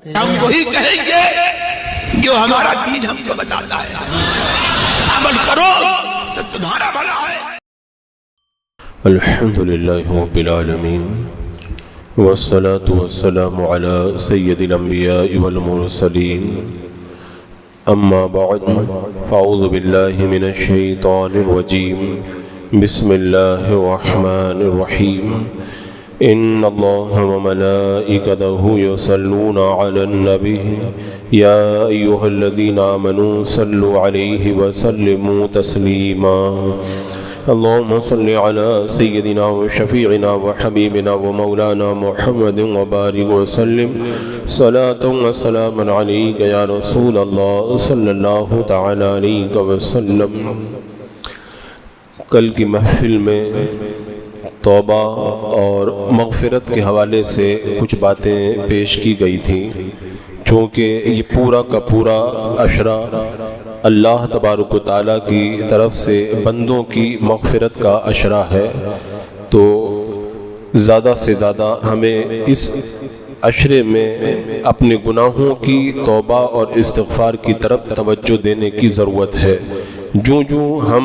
ہم وہی کہیں گے جو ہمارا دین ہم کو بتاتا ہے، عمل کرو تو تمہارا بھلا ہے۔ الحمدللہ رب العالمین والصلاة والسلام على سید الانبیاء والمرسلین، اما بعد فاعوذ باللہ من الشیطان الرجیم، بسم اللہ الرحمن الرحیم، ان اللہ وملائکتہ یصلون علی النبی یا ایہا الذین آمنوا صلوا علیہ وسلموا تسلیما۔ اللهم صل على سيدنا وشفيعنا وحبيبنا ومولانا محمد وبارك وسلم صلاة وسلاما عليك يا رسول الله صلى الله تعالى عليك وسلم۔ کل کی محفل میں توبہ اور مغفرت کے حوالے سے کچھ باتیں پیش کی گئی تھیں، چونکہ یہ پورا کا پورا عشرہ اللہ تبارک و تعالیٰ کی طرف سے بندوں کی مغفرت کا عشرہ ہے، تو زیادہ سے زیادہ ہمیں اس عشرے میں اپنے گناہوں کی توبہ اور استغفار کی طرف توجہ دینے کی ضرورت ہے۔ جوں ہم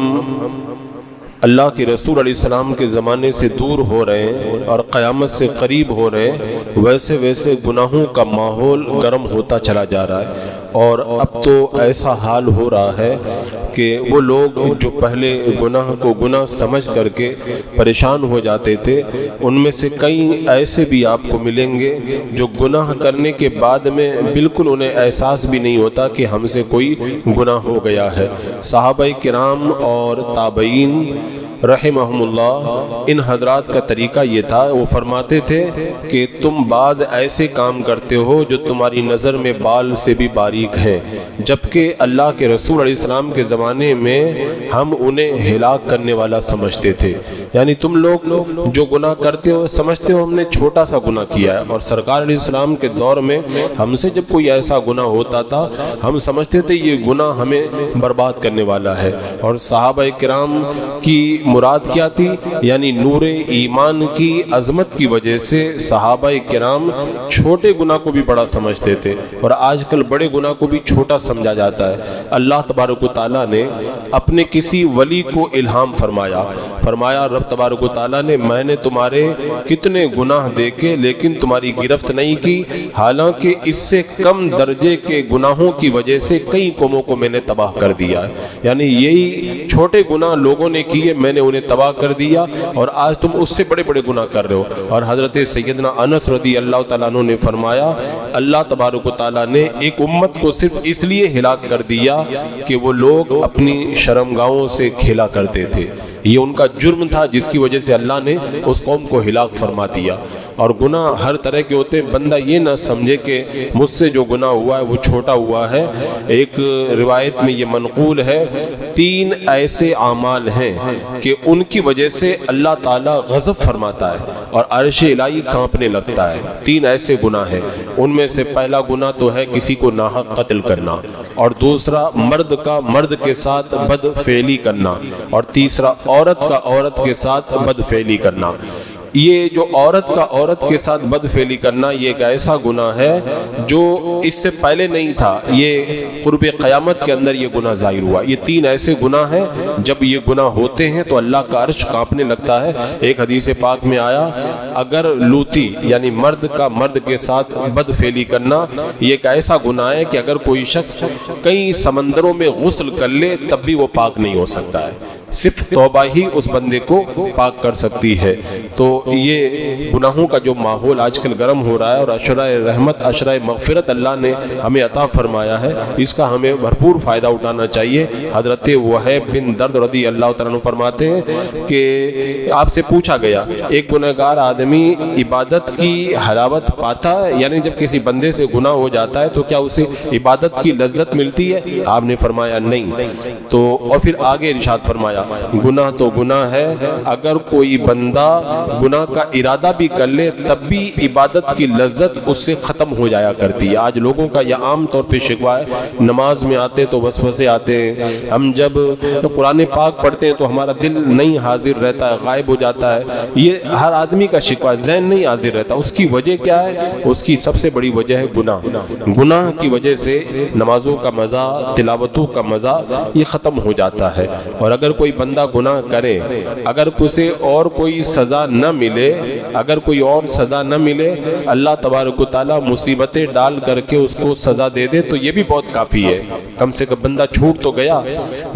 اللہ کے رسول علیہ السلام کے زمانے سے دور ہو رہے ہیں اور قیامت سے قریب ہو رہے ہیں، ویسے ویسے گناہوں کا ماحول گرم ہوتا چلا جا رہا ہے، اور اب تو ایسا حال ہو رہا ہے کہ وہ لوگ جو پہلے گناہ کو گناہ سمجھ کر کے پریشان ہو جاتے تھے، ان میں سے کئی ایسے بھی آپ کو ملیں گے جو گناہ کرنے کے بعد میں بالکل انہیں احساس بھی نہیں ہوتا کہ ہم سے کوئی گناہ ہو گیا ہے۔ صحابہ کرام اور تابعین رحمہم اللہ، ان حضرات کا طریقہ یہ تھا، وہ فرماتے تھے کہ تم بعض ایسے کام کرتے ہو جو تمہاری نظر میں بال سے بھی باریک ہیں، جبکہ اللہ کے رسول علیہ السلام کے زمانے میں ہم انہیں ہلاک کرنے والا سمجھتے تھے۔ یعنی تم لوگ جو گناہ کرتے ہو سمجھتے ہو ہم نے چھوٹا سا گناہ کیا ہے، اور سرکار علیہ السلام کے دور میں ہم سے جب کوئی ایسا گناہ ہوتا تھا ہم سمجھتے تھے یہ گناہ ہمیں برباد کرنے والا ہے۔ اور صحابہ کرام کی مراد کیا تھی؟ یعنی نور ایمان کی عظمت کی وجہ سے صحابہ کرام چھوٹے گناہ کو بھی بڑا سمجھتے تھے، اور آج کل بڑے گناہ کو بھی چھوٹا سمجھا جاتا ہے۔ اللہ تبارک و تعالیٰ نے اپنے کسی ولی کو الہام فرمایا رب تبارک و تعالیٰ نے میں نے تمہارے کتنے گناہ دیکھے لیکن تمہاری گرفت نہیں کی، حالانکہ اس سے کم درجے کے گناہوں کی وجہ سے کئی قوموں کو میں نے تباہ کر دیا ہے۔ یعنی یہی چھوٹے گناہ لوگوں نے کیے، میں نے انہیں تباہ کر دیا، اور آج تم اس سے بڑے بڑے گناہ کر رہے ہو۔ اور حضرت سیدنا انس رضی اللہ تعالیٰ عنہ نے فرمایا اللہ تبارک و تعالیٰ نے ایک امت کو صرف اس لیے ہلاک کر دیا کہ وہ لوگ اپنی شرمگاہوں سے کھیلا کرتے تھے، یہ ان کا جرم تھا جس کی وجہ سے اللہ نے اس قوم کو ہلاک فرما دیا۔ اور گناہ ہر طرح کے ہوتے ہیں، بندہ یہ نہ سمجھے کہ مجھ سے جو گناہ ہوا ہے وہ چھوٹا ہوا ہے۔ ایک روایت میں یہ منقول ہے 3 ایسے اعمال ہیں کہ ان کی وجہ سے اللہ تعالیٰ غضب فرماتا ہے اور عرش الہی کانپنے لگتا ہے۔ 3 ایسے گناہ ہیں، ان میں سے پہلا گناہ تو ہے کسی کو ناحق قتل کرنا، اور دوسرا مرد کا مرد کے ساتھ بدفعلی کرنا، اور تیسرا عورت کا عورت کے ساتھ بدفعلی کرنا۔ یہ جو عورت کا عورت کے ساتھ بدفعلی کرنا یہ ایک ایسا گناہ ہے جو اس سے پہلے نہیں تھا، یہ قرب قیامت کے اندر یہ گناہ ظاہر ہوا۔ یہ 3 ایسے گناہ ہیں جب یہ گناہ ہوتے ہیں تو اللہ کا عرش کانپنے لگتا ہے۔ ایک حدیث پاک میں آیا اگر لوتی یعنی مرد کا مرد کے ساتھ بدفعلی کرنا یہ ایک ایسا گناہ ہے کہ اگر کوئی شخص کئی سمندروں میں غسل کر لے تب بھی وہ پاک نہیں ہو سکتا ہے، صرف توبہ ہی اس بندے کو پاک کر سکتی ہے۔ تو یہ گناہوں کا جو ماحول آج کل گرم ہو رہا ہے، اور عشرہ رحمت عشرہ مغفرت اللہ نے ہمیں عطا فرمایا ہے، اس کا ہمیں بھرپور فائدہ اٹھانا چاہیے۔ حضرت وہیب بن درد رضی اللہ تعالیٰ عنہ فرماتے ہیں کہ آپ سے پوچھا گیا ایک گنہگار آدمی عبادت کی حلاوت پاتا ہے؟ یعنی جب کسی بندے سے گناہ ہو جاتا ہے تو کیا اسے عبادت کی لذت ملتی ہے؟ آپ نے فرمایا نہیں۔ تو اور پھر آگے ارشاد فرمایا گناہ تو گناہ ہے، اگر کوئی بندہ گناہ کا ارادہ بھی کر لے تب بھی عبادت کی لذت اس سے ختم ہو جایا کرتی ہے۔ آج لوگوں کا یہ عام طور پہ شکوہ ہے، نماز میں آتے تو وسوسے آتے ہیں، ہم جب قرآن پاک پڑھتے ہیں تو ہمارا دل نہیں حاضر رہتا ہے، غائب ہو جاتا ہے۔ یہ ہر آدمی کا شکوہ، ذہن نہیں حاضر رہتا۔ اس کی وجہ کیا ہے؟ اس کی سب سے بڑی وجہ ہے گناہ۔ گناہ کی وجہ سے نمازوں کا مزہ، تلاوتوں کا مزہ یہ ختم ہو جاتا ہے۔ اور اگر کوئی بندہ گناہ کرے، اگر اسے اور کوئی سزا نہ ملے، اگر کوئی اور سزا نہ ملے، اللہ تبارک و تعالیٰ مصیبتیں ڈال کر کے اس کو سزا دے دے تو یہ بھی بہت کافی ہے۔ کم سے کم بندہ چھوٹ تو گیا۔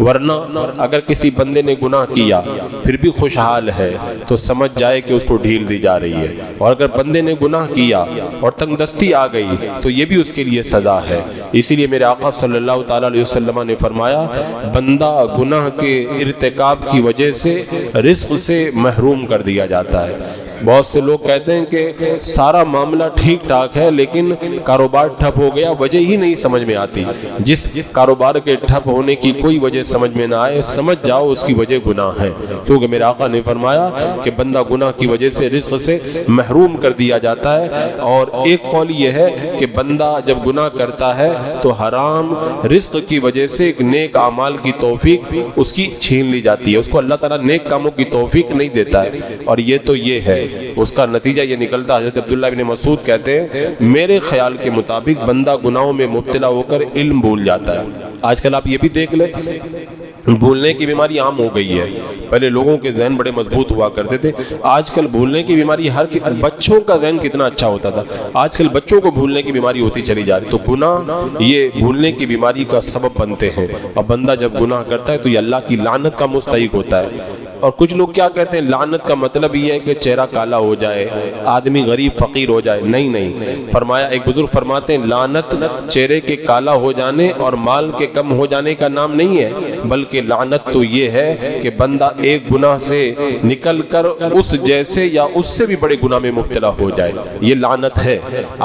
ورنہ اگر کسی بندے نے گناہ کیا پھر بھی خوشحال ہے تو سمجھ جائے کہ اس کو ڈھیل دی جا رہی ہے، اور اگر بندے نے گناہ کیا اور تنگ دستی آ گئی تو یہ بھی اس کے لیے سزا ہے۔ اسی لیے میرے آقا صلی اللہ تعالیٰ علیہ وسلم نے فرمایا، بندہ گناہ کے ارتکاب کی وجہ سے رزق سے محروم کر دیا جاتا ہے۔ بہت سے لوگ کہتے ہیں کہ سارا معاملہ ٹھیک ٹھاک ہے لیکن کاروبار ٹھپ ہو گیا، وجہ ہی نہیں سمجھ میں آتی۔ جس کاروبار کے ٹھپ ہونے کی کوئی وجہ سمجھ میں نہ آئے، سمجھ جاؤ اس کی وجہ گناہ ہے، کیونکہ میرے آقا نے فرمایا کہ بندہ گناہ کی وجہ سے رزق سے محروم کر دیا جاتا ہے۔ اور ایک قول یہ ہے کہ بندہ جب گناہ کرتا ہے تو حرام رزق کی وجہ سے ایک نیک اعمال کی توفیق اس کی چھین لی جاتی ہے، اس کو اللہ تعالیٰ نیک کاموں کی توفیق نہیں دیتا ہے۔ اور یہ تو یہ ہے، اس کا نتیجہ یہ نکلتا ہے۔ حضرت عبداللہ بن مسعود کہتے ہیں، میرے خیال کے مطابق بندہ گناہوں میں مبتلا ہو کر علم بھول جاتا ہے۔ آج کل آپ یہ بھی دیکھ لیں، بھولنے کی بیماری عام ہو گئی ہے۔ پہلے لوگوں کے ذہن بڑے مضبوط ہوا کرتے تھے، آج کل بھولنے کی بیماری بچوں کا ذہن کتنا اچھا ہوتا تھا، آج کل بچوں کو بھولنے کی بیماری ہوتی چلی جا رہی۔ تو گناہ یہ بھولنے کی بیماری کا سبب بنتے ہیں، اور بندہ جب گناہ کرتا ہے تو یہ اللہ کی لعنت کا مستحق ہوتا ہے۔ اور کچھ لوگ کیا کہتے ہیں، لعنت کا مطلب یہ ہے کہ چہرہ کالا ہو جائے، آدمی غریب فقیر ہو جائے۔ نہیں، فرمایا، ایک بزرگ فرماتے ہیں، لعنت چہرے کے کالا ہو جانے اور مال کے کم ہو جانے کا نام نہیں ہے، بلکہ لعنت تو یہ ہے کہ بندہ ایک گناہ سے نکل کر اس جیسے یا اس سے بھی بڑے گناہ میں مبتلا ہو جائے، یہ لعنت ہے۔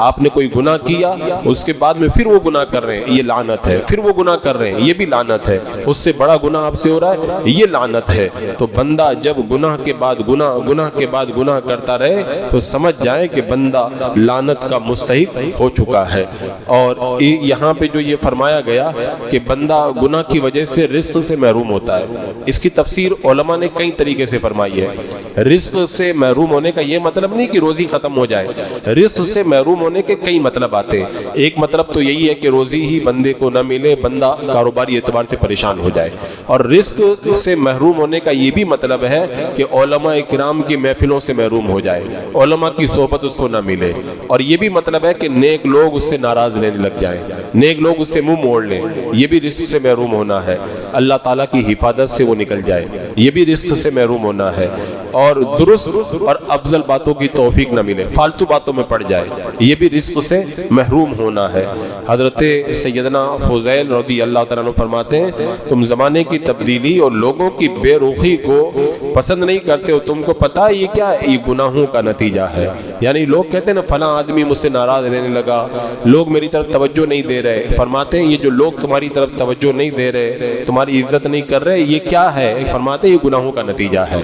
آپ نے کوئی گناہ کیا، اس کے بعد میں پھر وہ گناہ کر رہے ہیں، یہ لعنت ہے۔ پھر وہ گناہ کر رہے ہیں، یہ بھی لعنت ہے۔ اس سے بڑا گناہ آپ سے ہو رہا ہے، یہ لعنت ہے۔ تو بندہ جب گناہ کے بعد گناہ کے بعد گناہ کرتا رہے تو سمجھ جائے کہ بندہ لعنت کا مستحق ہو چکا ہے۔ اور یہاں پہ جو یہ فرمایا گیا کہ بندہ گناہ کی وجہ سے رزق سے محروم ہوتا ہے، اس کی تفسیر علماء نے کئی طریقے سے فرمائی ہے۔ رزق سے محروم ہونے کا یہ مطلب نہیں کہ روزی ختم ہو جائے، رزق سے محروم ہونے کے کئی مطلب آتے ہیں۔ ایک مطلب تو یہی ہے کہ روزی ہی بندے کو نہ ملے، بندہ کاروباری اعتبار سے پریشان ہو جائے۔ اور رزق سے محروم ہونے کا یہ بھی مطلب ہے کہ علماء کرام کی محفلوں سے محروم ہو جائے، علماء کی صحبت اس کو نہ ملے۔ اور یہ بھی مطلب ہے کہ نیک لوگ اس سے ناراض رہنے لگ جائیں، نیک لوگ اس سے منہ موڑ لیں، یہ بھی رزق سے محروم ہونا ہے۔ اللہ تعالیٰ کی حفاظت سے وہ نکل جائے، یہ بھی رزق سے محروم ہونا ہے۔ اور درست اور افضل باتوں کی توفیق نہ ملے، فالتو باتوں میں پڑ جائے، یہ بھی رزق سے محروم ہونا ہے۔ حضرت سیدنا فضیل رضی اللہ تعالیٰ عنہ فرماتے ہیں، تم زمانے کی تبدیلی اور لوگوں کی بے رخی کو پسند نہیں کرتے ہو، تم کو پتا ہے یہ کیا ہے؟ یہ گناہوں کا نتیجہ ہے۔ یعنی لوگ کہتے ہیں نا، فلاں آدمی مجھ سے ناراض رہنے لگا، لوگ میری طرف توجہ نہیں دے رہے۔ فرماتے ہیں یہ جو لوگ تمہاری طرف توجہ نہیں دے رہے، تمہاری عزت نہیں کر رہے، یہ کیا ہے؟ فرماتے ہیں یہ گناہوں کا نتیجہ ہے۔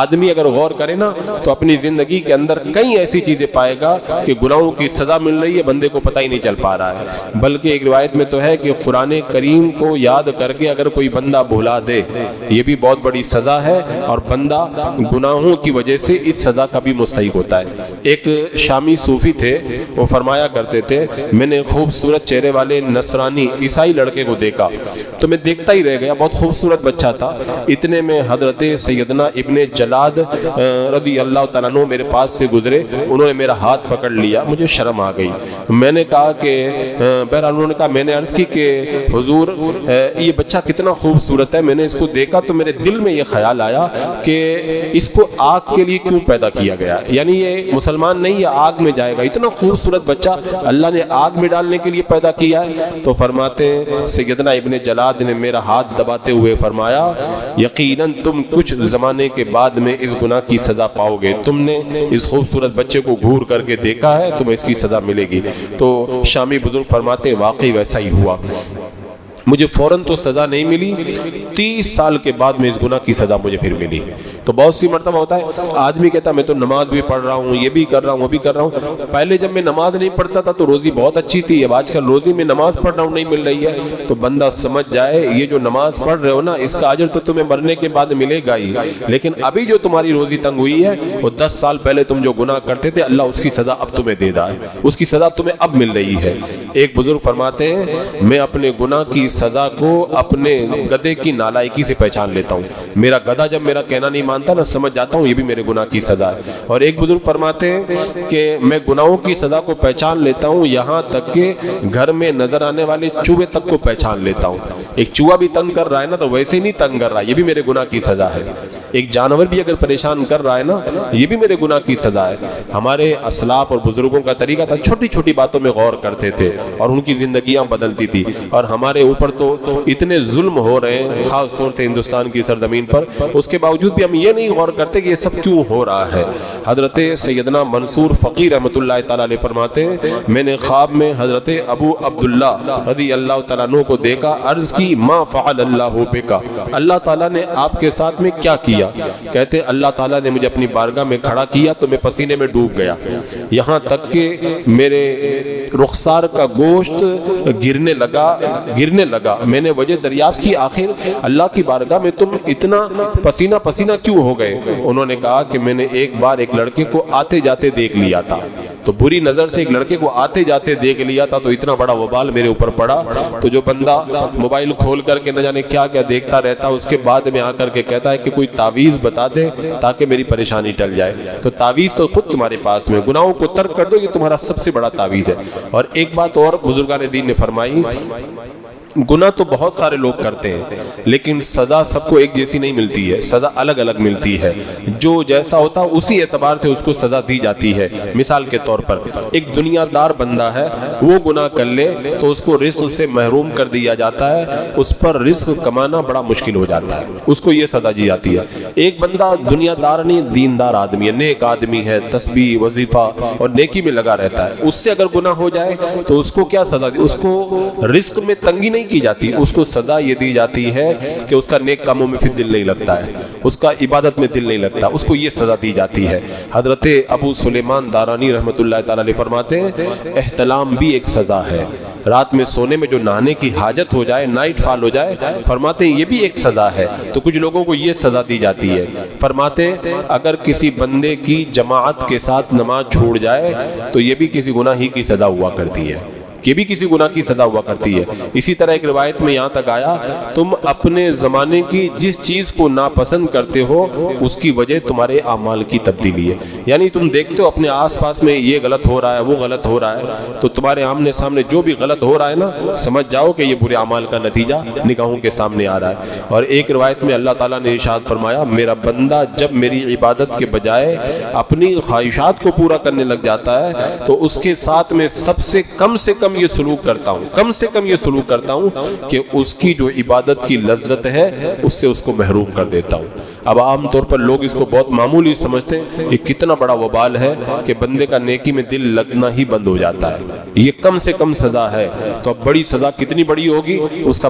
آدمی اگر غور کرے نا تو اپنی زندگی کے اندر کئی ایسی چیزیں پائے گا کہ گناہوں کی سزا مل رہی ہے، بندے کو پتہ ہی نہیں چل پا رہا ہے۔ بلکہ ایک روایت میں تو ہے کہ قرآن کریم کو یاد کر کے اگر کوئی بندہ بھلا دے، یہ بھی بہت بڑی سزا ہے، اور بندہ گناہوں کی وجہ سے اس سزا کا بھی مستحق ہوتا ہے۔ ایک شامی صوفی تھے، وہ فرمایا کرتے تھے، میں نے خوبصورت چہرے والے نصرانی عیسائی لڑکے کو دیکھا تو میں دیکھتا ہی رہ گیا، بہت خوبصورت بچہ تھا۔ اتنے میں حضرت سیدنا ابن جلاد رضی اللہ تعالیٰ عنہ میرے پاس سے گزرے، انہوں نے میرا ہاتھ پکڑ لیا، مجھے شرم آ گئی۔ میں نے کہا کہ بہرحال انہوں نے کہا، میں نے عرض کی کہ حضور یہ بچہ کتنا خوبصورت ہے، میں نے اس کو دیکھا تو میرے دل میں یہ خیال آیا کہ اس کو آگ کے لیے کیوں پیدا کیا گیا، یعنی یہ مسلمان نہیں، یہ آگ میں جائے گا، اتنا خوبصورت بچہ اللہ نے آگ میں ڈالنے کے لیے پیدا کیا ہے۔ تو فرماتے ہیں سیدنا ابن جلاد نے میرا ہاتھ دباتے ہوئے فرمایا، یقیناً تم کچھ زمانے کے بعد میں اس گناہ کی سزا پاؤ گے، تم نے اس خوبصورت بچے کو گھور کر کے دیکھا ہے، تمہیں اس کی سزا ملے گی۔ تو شامی بزرگ فرماتے ہیں واقعی ویسا ہی ہوا۔ مجھے فوراً تو سزا نہیں ملی، 30 سال کے بعد میں اس گناہ کی سزا مجھے پھر ملی۔ تو بہت سی مرتبہ ہوتا ہے آدمی کہتا ہے میں تو نماز بھی پڑھ رہا ہوں، یہ بھی کر رہا ہوں، وہ بھی کر رہا ہوں، پہلے جب میں نماز نہیں پڑھتا تھا تو روزی بہت اچھی تھی، اب آج کل روزی میں نماز پڑھ رہا ہوں نہیں مل رہی ہے۔ تو بندہ سمجھ جائے یہ جو نماز پڑھ رہے ہو نا اس کا اجر تو تمہیں مرنے کے بعد ملے گا ہی، لیکن ابھی جو تمہاری روزی تنگ ہوئی ہے وہ 10 سال پہلے تم جو گناہ کرتے تھے اللہ اس کی سزا اب تمہیں دے رہا ہے، اس کی سزا تمہیں اب مل رہی ہے۔ ایک بزرگ فرماتے ہیں میں اپنے گناہ کی سزا کو اپنے گدھے کی نالائکی سے پہچان لیتا ہوں، میرا گدھا جب میرا کہنا نہیں مانتا نا سمجھ جاتا ہوں یہ بھی میرے گناہ کی سزا ہے۔ اور ایک بزرگ فرماتے ہیں کہ میں گناہوں کی سزا کو پہچان لیتا ہوں یہاں تک کہ گھر میں نظر آنے والے چوہے تک کو پہچان لیتا ہوں، ایک چوہا بھی تنگ کر رہا ہے نا تو ویسے ہی نہیں تنگ کر رہا، یہ بھی میرے گناہ کی سزا ہے، ایک جانور بھی اگر پریشان کر رہا ہے نا یہ بھی میرے گناہ کی سزا ہے۔ ہمارے اسلاف اور بزرگوں کا طریقہ تھا چھوٹی چھوٹی باتوں میں غور کرتے تھے اور ان کی زندگیاں بدلتی تھی، اور ہمارے اوپر تو اتنے ظلم ہو رہے ہیں خاص طور سے ہندوستان کی سرزمین پر، اس کے باوجود بھی ہم یہ نہیں غور کرتے کہ یہ سب کیوں ہو رہا ہے۔ حضرت سیدنا منصور فقیر رحمۃ اللہ تعالیٰ علیہ فرماتے ہیں میں نے خواب میں حضرت ابو عبداللہ رضی اللہ تعالیٰ عنہ کو دیکھا، عرض کی ما فعل اللہ بک، اللہ تعالیٰ نے آپ کے ساتھ میں کیا کیا؟ کہتے اللہ تعالیٰ نے مجھے اپنی بارگاہ میں کھڑا کیا تو میں پسینے میں ڈوب گیا، یہاں تک کہ میرے رخسار کا گوشت گرنے لگا، میں نے وجہ دریافت کی آخر اللہ کی بارگاہ میں تم اتنا پسینہ پسینہ کیوں ہو گئے؟ انہوں نے کہا کہ میں نے ایک بار ایک لڑکے کو آتے جاتے دیکھ لیا تھا، تو بری نظر سے ایک لڑکے کو آتے جاتے دیکھ لیا تھا تو اتنا بڑا وبال میرے اوپر پڑا۔ تو جو بندہ موبائل کھول کر کے نہ جانے کیا کیا دیکھتا رہتا اس کے بعد میں آ کر کے کہتا ہے کہ کوئی تعویذ بتا دے تاکہ میری پریشانی ٹل جائے، تو تعویذ تو خود تمہارے پاس میں، گناہوں کو ترک کر دو یہ تمہارا سب سے بڑا تعویذ ہے۔ اور ایک بات اور بزرگان دین نے فرمائی، گناہ تو بہت سارے لوگ کرتے ہیں لیکن سزا سب کو ایک جیسی نہیں ملتی ہے، سزا الگ الگ ملتی ہے، جو جیسا ہوتا اسی اعتبار سے اس کو سزا دی جاتی ہے۔ مثال کے طور پر ایک دنیا دار بندہ ہے، وہ گناہ کر لے تو اس کو رزق سے محروم کر دیا جاتا ہے، اس پر رزق کمانا بڑا مشکل ہو جاتا ہے، اس کو یہ سزا دی جاتی ہے۔ ایک بندہ دنیا دار نہیں دیندار آدمی ہے، نیک آدمی ہے، تسبیح وظیفہ اور نیکی میں لگا رہتا ہے، اس سے اگر گناہ ہو جائے تو اس کو کیا سزا دی؟ اس کو رزق میں تنگی نہیں کی جاتی، اس کو سزا یہ دی جاتی ہے کہ اس کا نیک کاموں میں پھر دل نہیں لگتا ہے، اس کا عبادت میں دل نہیں لگتا، اس کو یہ سزا دی جاتی ہے۔ حضرت ابو سلیمان دارانی رحمۃ اللہ تعالی علیہ فرماتے ہیں احتلام بھی ایک سزا ہے، رات میں سونے میں جو نہانے کی حاجت ہو جائے، نائٹ فال ہو جائے، فرماتے ہیں یہ بھی ایک سزا ہے، تو کچھ لوگوں کو یہ سزا دی جاتی ہے۔ فرماتے ہیں اگر کسی بندے کی جماعت کے ساتھ نماز چھوڑ جائے تو یہ بھی کسی گناہ ہی کی سزا ہوا کرتی ہے، یہ بھی کسی گناہ کی سزا ہوا کرتی ہے۔ اسی طرح ایک روایت میں یہاں تک آیا تم اپنے زمانے کی جس چیز کو ناپسند کرتے ہو اس کی وجہ تمہارے اعمال کی تبدیلی ہے، یعنی تم دیکھتے ہو اپنے آس پاس میں یہ غلط ہو رہا ہے وہ غلط ہو رہا ہے، تو تمہارے آمنے سامنے جو بھی غلط ہو رہا ہے نا سمجھ جاؤ کہ یہ برے اعمال کا نتیجہ نگاہوں کے سامنے آ رہا ہے۔ اور ایک روایت میں اللہ تعالیٰ نے ارشاد فرمایا میرا بندہ جب میری عبادت کے بجائے اپنی خواہشات کو پورا کرنے لگ جاتا ہے تو اس کے ساتھ میں سب سے کم یہ سلوک کرتا ہوں، کم سے کم یہ سلوک کرتا ہوں کہ اس کی جو عبادت کی لذت ہے اس سے اس کو محروم کر دیتا ہوں۔ اب عام طور پر لوگ اس کو بہت معمولی سمجھتے ہیں، یہ کتنا بڑا وبال ہے کہ بندے کا نیکی میں دل لگنا ہی بند ہو جاتا ہے، یہ کم سے کم سزا ہے، تو اب بڑی سزا کتنی بڑی ہوگی اس کا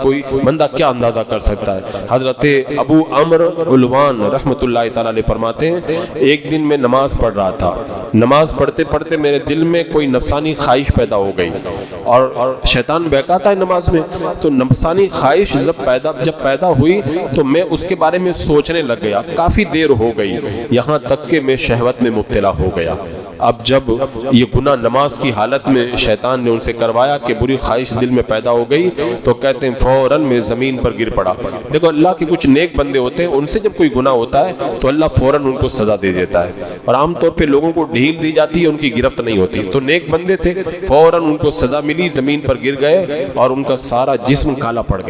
کوئی بندہ کیا اندازہ کر سکتا ہے۔ حضرت ابو عمر علوان رحمۃ اللہ تعالی علیہ فرماتے ہیں ایک دن میں نماز پڑھ رہا تھا، نماز پڑھتے پڑھتے میرے دل میں کوئی نفسانی خواہش پیدا ہو گئی، اور شیطان بہکاتا ہے نماز میں، تو نفسانی خواہش جب پیدا ہوئی تو میں اس کے بارے میں سوچنے لگ گیا، کافی دیر ہو گئی یہاں تک کہ میں شہوت میں مبتلا ہو گیا۔ اب جب یہ گناہ نماز کی حالت میں شیطان نے ان سے کروایا کہ بری خواہش دل میں پیدا ہو گئی تو کہتے ہیں فوراً میں زمین پر گر پڑا۔ دیکھو اللہ کے کچھ نیک بندے ہوتے ہیں، ان سے جب کوئی گناہ ہوتا ہے تو اللہ فوراً ان کو سزا دے دیتا ہے، اور عام طور پہ لوگوں کو ڈھیل دی جاتی ہے، ان کی گرفت نہیں ہوتی۔ تو نیک بندے تھے، فوراً ان کو سزا ملی، زمین پر گر گئے اور ان کا سارا جسم کالا پڑ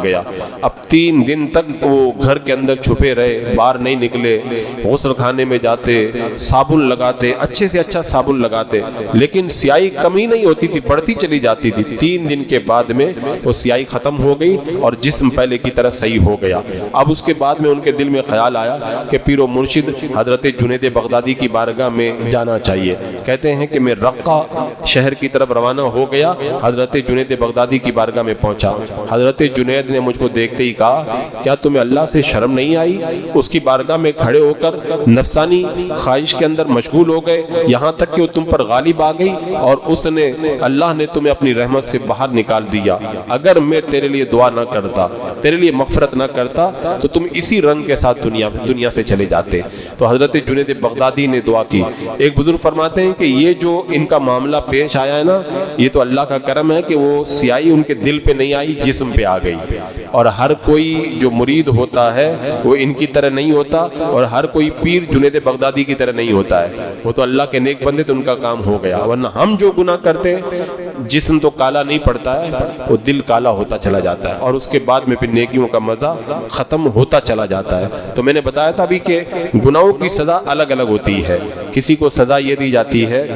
گیا۔ اب 3 دن تک وہ گھر کے اندر چھپے رہے، باہر نہیں نکلے، غسل خانے میں جاتے، صابن لگاتے، لگاتے, اچھے سے اچھا صابن لگاتے, لیکن سیاہی کمی نہیں ہوتی تھی, بڑھتی چلی جاتی تھی. 3 دن کے بعد میں وہ سیاہی ختم ہو گئی اور جسم پہلے کی طرح صحیح ہو گیا. اب اس کے بعد میں ان کے دل میں خیال آیا کہ پیر و مرشد حضرت جنید بغدادی کی بارگاہ میں جانا چاہیے. کہتے ہیں کہ میں رقہ شہر کی طرف روانہ ہو گیا, حضرت جنید بغدادی کی بارگاہ میں پہنچا. حضرت جنید نے مجھ کو دیکھتے ہی کہا, کیا تمہیں اللہ سے شرم نہیں آئی؟ اس کی بارگاہ میں کھڑے ہو کر نفسانی خواہش کے اندر مشغول ہو گئے, یہاں تک کہ وہ تم پر غالب آ گئی اور اس نے, اللہ نے تمہیں اپنی رحمت سے باہر نکال دیا. اگر میں تیرے لیے دعا نہ کرتا, تیرے لیے مغفرت نہ کرتا, تو تم اسی رنگ کے ساتھ دنیا سے چلے جاتے. تو حضرت جنید بغدادی نے دعا کی. ایک بزرگ فرماتے ہیں کہ یہ جو ان کا معاملہ پیش آیا ہے نا, یہ تو اللہ کا کرم ہے کہ وہ سیاہی ان کے دل پہ نہیں آئی, جسم پہ آ گئی. اور ہر کوئی جو مرید ہوتا ہے وہ ان کی طرح نہیں ہوتا, اور ہر کوئی پیر جنید بغدادی کی طرح نہیں ہوتا ہے. وہ تو اللہ کے نیک بندے, تو ان کا کام ہو گیا. ورنہ ہم جو گناہ کرتے ہیں, جسم تو کالا نہیں پڑتا ہے, وہ دل کالا ہوتا چلا جاتا ہے, اور اس کے بعد میں پھر نیکیوں کا مزہ ختم ہوتا چلا جاتا ہے. تو میں نے بتایا تھا ابھی کہ گناہوں کی سزا الگ الگ ہوتی ہے. کسی کو سزا یہ دی جاتی ہے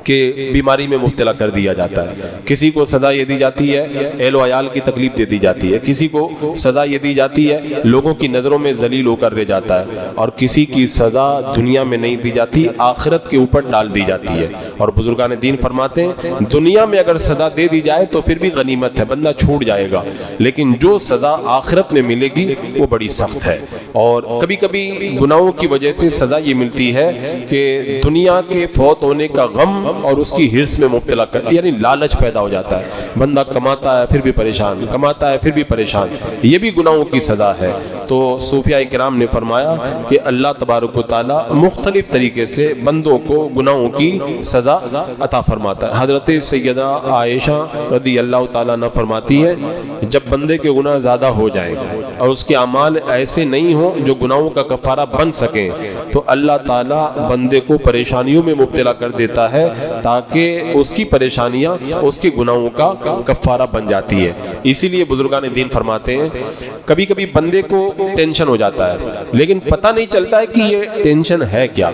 کہ بیماری میں مبتلا کر دیا جاتا ہے, کسی کو سزا یہ دی جاتی ہے اہل و عیال کی تکلیف دے دی جاتی ہے, کسی کو سزا یہ دی جاتی ہے لوگوں کی نظروں میں ذلیل ہو کر رہ جاتا ہے, اور کسی کی سزا دنیا میں نہیں دی جاتی, آخرت کے اوپر ڈال دی جاتی ہے. اور بزرگان دین فرماتے ہیں دنیا میں اگر سزا دے دی جائے تو پھر بھی غنیمت ہے, بندہ چھوٹ جائے گا, لیکن جو سزا آخرت میں ملے گی وہ بڑی سخت ہے. اور کبھی کبھی گناہوں کی وجہ سے سزا یہ ملتی ہے کہ دنیا کے فوت ہونے کا غم اور اس کی ہرس میں مبتلا کر, یعنی لالچ پیدا ہو جاتا ہے. بندہ کماتا ہے پھر بھی پریشان, کماتا ہے پھر بھی پریشان, یہ بھی گناہوں کی سزا ہے. تو صوفیاء کرام نے فرمایا کہ اللہ تبارک و تعالی مختلف طریقے سے بندوں کو گناہوں کی سزا عطا فرماتا ہے. حضرت سیدہ عائشہ رضی اللہ تعالیٰ عنہ فرماتی ہے, جب بندے کے گناہ زیادہ ہو جائیں اور اس کے اعمال ایسے نہیں ہوں جو گناہوں کا کفارہ بن سکیں, تو اللہ تعالیٰ بندے کو پریشانیوں میں مبتلا کر دیتا ہے تاکہ اس کی پریشانیاں اس کے گناہوں کا کفارہ بن جاتی ہے. اسی لیے بزرگان دین فرماتے ہیں کبھی کبھی بندے کو ٹینشن ہو جاتا ہے, لیکن پتہ نہیں چلتا ہے کہ یہ ٹینشن ہے کیا.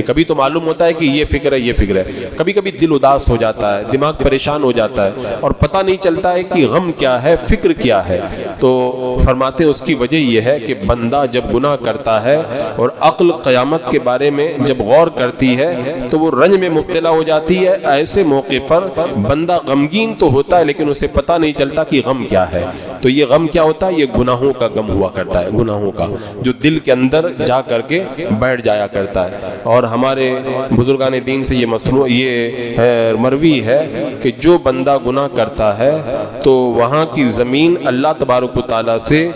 کبھی تو معلوم ہوتا ہے کہ یہ فکر ہے, یہ فکر ہے. کبھی کبھی دل اداس ہو جاتا ہے, دماغ پریشان ہو جاتا ہے, اور پتہ نہیں چلتا ہے کہ غم کیا ہے, فکر کیا ہے. تو فرماتے ہیں اس کی وجہ یہ ہے کہ بندہ جب گناہ کرتا ہے اور عقل قیامت کے بارے میں جب غور کرتی ہے تو وہ رنج میں مبتلا ہو جاتی ہے. ایسے موقع پر بندہ غمگین تو ہوتا ہے لیکن اسے پتہ نہیں چلتا کہ غم کیا ہے. تو یہ غم کیا ہوتا ہے؟ یہ گناہوں کا غم ہوا کرتا ہے, گناہوں کا جو دل کے اندر جا کر کے بیٹھ جایا کرتا ہے. اور ہمارے بزرگان دین سے یہ مسئلہ یہ مروی ہے کہ جو بندہ گناہ کرتا ہے تو وہاں کی زمین اللہ تبارک و تعالیٰ سے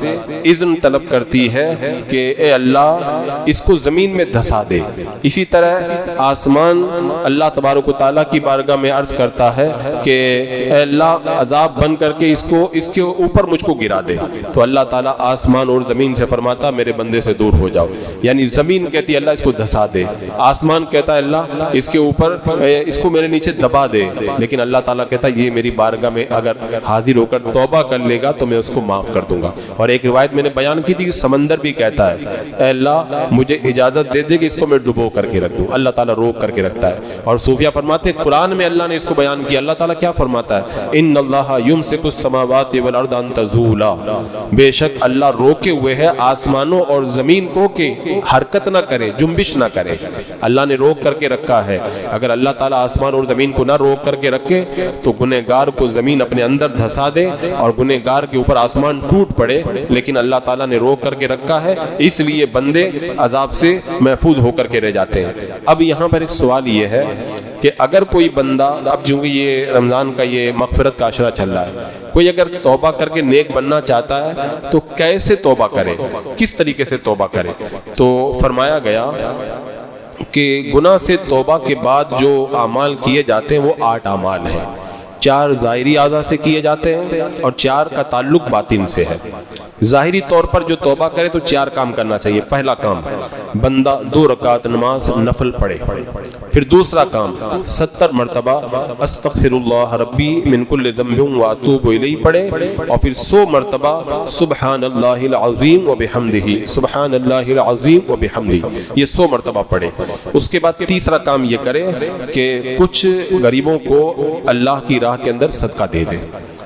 اذن طلب کرتی ہے کہ اے اللہ اس کو زمین میں دھسا دے. اسی طرح آسمان اللہ تبارک و تعالیٰ کی بارگاہ میں عرض کرتا ہے کہ اے اللہ عذاب بن کر کے اس کے اوپر مجھ کو گرا دے. تو اللہ تعالیٰ آسمان اور زمین سے فرماتا میرے بندے سے دور ہو جاؤ. یعنی زمین کہتی ہے اللہ اس کو دھسا دے, آسمان کہتا ہے اللہ اس کے اوپر اس کو میرے نیچے دبا دے, لیکن اللہ تعالیٰ کہتا ہے یہ میری بارگاہ میں اگر حاضر ہو کر توبہ کر لے گا تو میں اس کو معاف کر دوں گا. اور ایک روایت میں نے بیان کی تھی کہ سمندر بھی کہتا ہے اے اللہ مجھے اجازت دے دے کہ اس کو میں ڈبو کر کے رکھ دوں. اللہ تعالیٰ روک کر کے رکھتا ہے. اور صوفیہ فرماتے ہیں قرآن میں اللہ نے اس کو بیان کیا. اللہ تعالیٰ کیا فرماتا ہے؟ ان اللہ یمسک السماوات والارض ان تزولا, بے شک اللہ روکے ہوئے ہے آسمانوں اور زمین کو کہ حرکت نہ کرے, جنبش نہ کرے. اللہ نے روک کر کے رکھا ہے. اگر اللہ تعالیٰ آسمان اور زمین کو نہ روک کر کے رکھے تو گنہگار کو زمین اپنے اندر دھسا دے اور گنہگار کے اوپر آسمان ٹوٹ پڑے, لیکن اللہ تعالیٰ نے روک کر کے رکھا ہے, اس لیے بندے عذاب سے محفوظ ہو کر کے رہ جاتے ہیں. اب یہاں پر ایک سوال یہ ہے کہ اگر کوئی بندہ, اب چونکہ یہ رمضان کا یہ مغفرت کا عشرہ چل رہا ہے, کوئی اگر توبہ کر کے نیک بننا چاہتا ہے تو کیسے توبہ کرے, کس طریقے سے توبہ کرے؟ تو فرمایا گیا کہ گناہ سے توبہ کے بعد جو اعمال کیے جاتے ہیں وہ 8 اعمال ہیں. 4 ظاہری اعضاء سے کیے جاتے ہیں اور 4 کا تعلق باطن سے ہے. ظاہری طور پر جو توبہ کرے تو 4 کام کرنا چاہیے. پہلا کام بندہ 2 رکعت نماز نفل پڑھے. پھر دوسرا کام 70 مرتبہ استغفر اللہ ربی من کل ذنب واتوب الیہ پڑھے. اور پھر 100 مرتبہ سبحان اللہ العظیم وبحمدہ سبحان اللہ العظیم وبحمدہ یہ 100 مرتبہ پڑھے. اس کے بعد تیسرا کام یہ کرے کہ کچھ غریبوں کو اللہ کی راہ کے اندر صدقہ دے دے.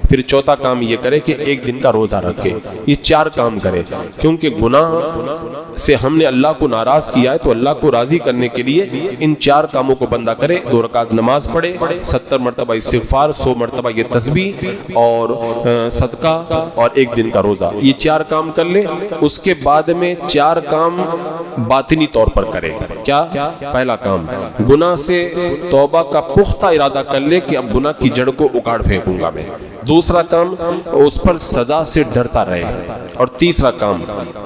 پھر چوتھا کام یہ کرے کہ 1 دن کا روزہ رکھے. یہ 4 کام کرے کیونکہ گناہ سے ہم نے اللہ کو ناراض کیا ہے, تو اللہ کو راضی کرنے کے لیے ان 4 کاموں کو بندہ کرے. 2 رکعت نماز پڑھے, 70 مرتبہ استغفار, 100 مرتبہ یہ تسبیح اور صدقہ اور 1 دن کا روزہ. یہ 4 کام کر لے. اس کے بعد میں 4 کام باطنی طور پر کرے. کیا؟ پہلا کام گناہ سے توبہ کا پختہ ارادہ کر لے کہ اب گناہ کی جڑ کو اکاڑ پھینکوں گا میں. دوسرا کام اس پر سزا سے ڈرتا رہے. اور تیسرا کام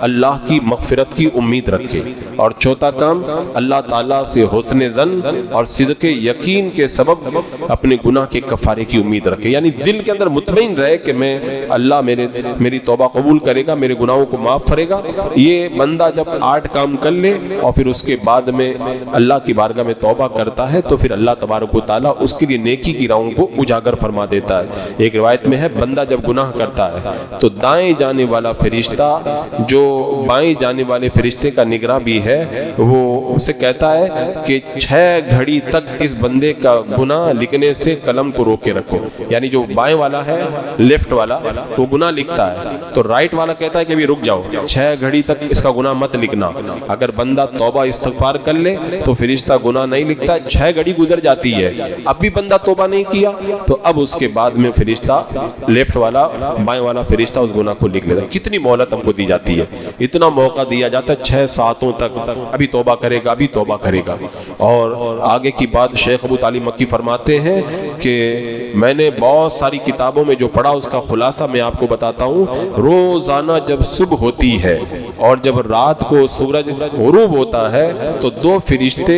اللہ کی مغفرت کی امید رکھے. اور چوتھا کام اللہ تعالیٰ سے حسن ظن اور صدق یقین کے سبب اپنے گناہ کے کفارے کی امید رکھے. یعنی دل کے اندر مطمئن رہے کہ میں اللہ میری توبہ قبول کرے گا, میرے گناہوں کو معاف کرے گا. یہ بندہ جب 8 کام کر لے اور پھر اس کے بعد میں اللہ کی بارگاہ میں توبہ کرتا ہے تو پھر اللہ تبارک و تعالیٰ اس کے لیے نیکی کی راہوں کو اجاگر فرما دیتا ہے. ایک روایت میں ہے بندہ جب گناہ کرتا ہے تو دائیں جانے والا فرشتہ جو بائیں جانے والے فرشتے کا نگراں بھی ہے وہ اسے کہتا ہے کہ 6 گھڑی تک اس بندے کا گناہ لکھنے سے قلم کو روک کے رکھو. یعنی جو بائیں والا ہے لیفٹ والا وہ گناہ لکھتا ہے تو رائٹ والا کہتا ہے کہ ابھی رک جاؤ, 6 گھڑی تک اس کا گناہ مت لکھنا. اگر بندہ توبہ استغفار کر لے تو فرشتہ گناہ نہیں لکھتا. 6 گھڑی گزر جاتی ہے اب بھی بندہ توبہ نہیں کیا تو اب اس کے بعد میں فرشتہ لیفٹ والا بائیں والا فرشتہ اس گناہ کو لکھ لیتا. کتنی مہلت ہم کو دی جاتی ہے, اتنا موقع دیا جاتا ہے 6 ساعتوں تک ابھی توبہ کرے گا ابھی توبہ کرے گا. اور آگے کی بات شیخ ابو طالب مکی فرماتے ہیں کہ میں نے بہت ساری کتابوں میں جو پڑھا اس کا خلاصہ میں آپ کو بتاتا ہوں. روزانہ جب صبح ہوتی ہے اور جب رات کو سورج غروب ہوتا ہے تو 2 فرشتے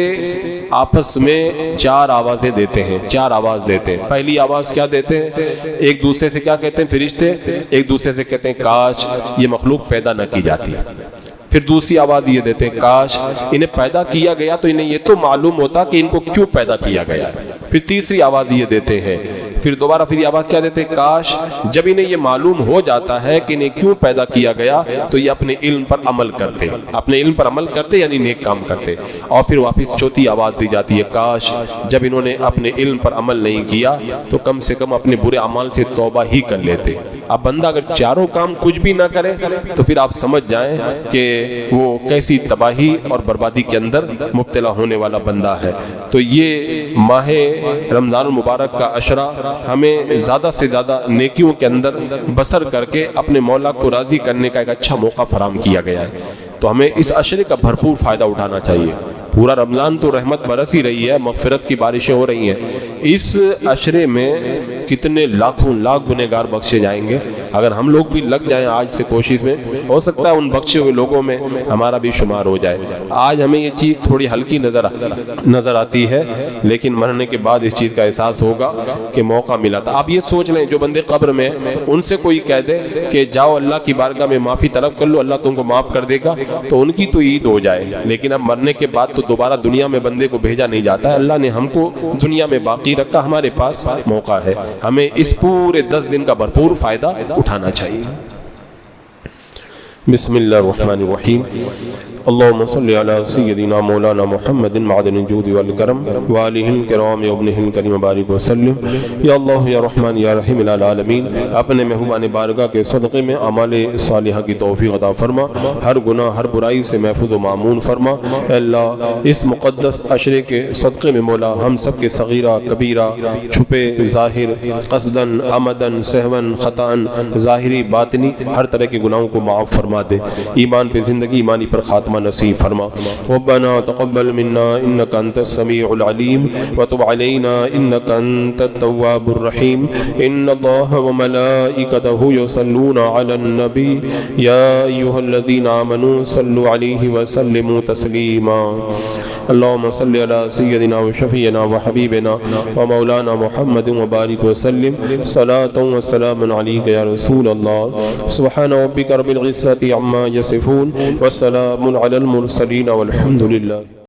آپس میں 4 آوازیں دیتے ہیں. 4 آواز دیتے ہیں. پہلی آواز کیا دیتے ہیں؟ ایک دوسرے سے کیا کہتے ہیں فرشتے؟ ایک دوسرے سے کہتے ہیں کاش یہ مخلوق پیدا نہ کی جاتی. پھر دوسری آواز یہ دیتے ہیں کاش انہیں پیدا کیا گیا تو انہیں یہ تو معلوم ہوتا کہ ان کو کیوں پیدا کیا گیا ہے. پھر تیسری آواز یہ دیتے ہیں, پھر دوبارہ پھر یہ آواز کیا دیتے ہیں کاش جب انہیں یہ معلوم ہو جاتا ہے کہ انہیں کیوں پیدا کیا گیا تو یہ اپنے علم پر عمل کرتے, اپنے علم پر عمل کرتے یعنی نیک کام کرتے. اور پھر واپس چوتھی آواز دی جاتی ہے کاش جب انہوں نے اپنے علم پر عمل نہیں کیا تو کم سے کم اپنے برے اعمال سے توبہ ہی کر لیتے. اب بندہ اگر 4 کام کچھ بھی نہ کرے تو پھر آپ سمجھ جائیں کہ وہ کیسی تباہی اور بربادی کے اندر مبتلا ہونے والا بندہ ہے. تو یہ ماہ رمضان المبارک کا عشرہ ہمیں زیادہ سے زیادہ نیکیوں کے اندر بسر کر کے اپنے مولا کو راضی کرنے کا ایک اچھا موقع فراہم کیا گیا ہے. تو ہمیں اس عشرے کا بھرپور فائدہ اٹھانا چاہیے. پورا رمضان تو رحمت برس ہی رہی ہے, مغفرت کی بارشیں ہو رہی ہیں. اس عشرے میں کتنے لاکھوں لاکھ گنہگار بخشے جائیں گے. اگر ہم لوگ بھی لگ جائیں آج سے کوشش میں, ہو سکتا ہے ان بخشے ہوئے لوگوں میں ہمارا بھی شمار ہو جائے. آج ہمیں یہ چیز تھوڑی ہلکی نظر آتی ہے لیکن مرنے کے بعد اس چیز کا احساس ہوگا کہ موقع ملا تھا. آپ یہ سوچ لیں جو بندے قبر میں ان سے کوئی کہہ دے کہ جاؤ اللہ کی بارگاہ میں معافی طلب کر لو اللہ تم کو معاف کر دے گا تو ان کی تو عید ہو جائے. لیکن اب مرنے کے بعد تو دوبارہ دنیا میں بندے کو بھیجا نہیں جاتا ہے. اللہ نے ہم کو دنیا میں باقی رکھا, ہمارے پاس موقع ہے. ہمیں اس پورے 10 دن کا بھرپور فائدہ اٹھانا چاہیے. بسم اللہ الرحمن الرحیم. اللهم صل على سيدنا مولانا محمد معدن الجود والكرم وآله الكرام وابنه الكريم وبارك وسلم. یا اللہ یا رحمان یا رحیم العالمین, اپنے مہمان بارگاہ کے صدقے میں اعمال صالحہ کی توفیق عطا فرما, ہر گناہ ہر برائی سے محفوظ و معمون فرما. اے اللہ اس مقدس عشرے کے صدقے میں مولا ہم سب کے صغیرہ کبیرہ چھپے ظاہر قصداً عمداً سہواً خطاً ظاہری باطنی ہر طرح کے گناہوں کو معاف فرما دے. ایمان پہ زندگی ایمانی پر خاتمہ نصیب فرما. ربنا تقبل منا انك انت السميع العليم وتب علينا انك انت التواب الرحيم. ان الله وملائكته يصلون على النبي يا ايها الذين امنوا صلوا عليه وسلموا تسليما. اللهم صل على سيدنا وشفيعنا وحبيبنا ومولانا محمد وبارك وسلم صلاة وسلام عليك يا رسول الله. سبحان ربك رب العزة عما يصفون وسلام على المرسلين والحمد لله.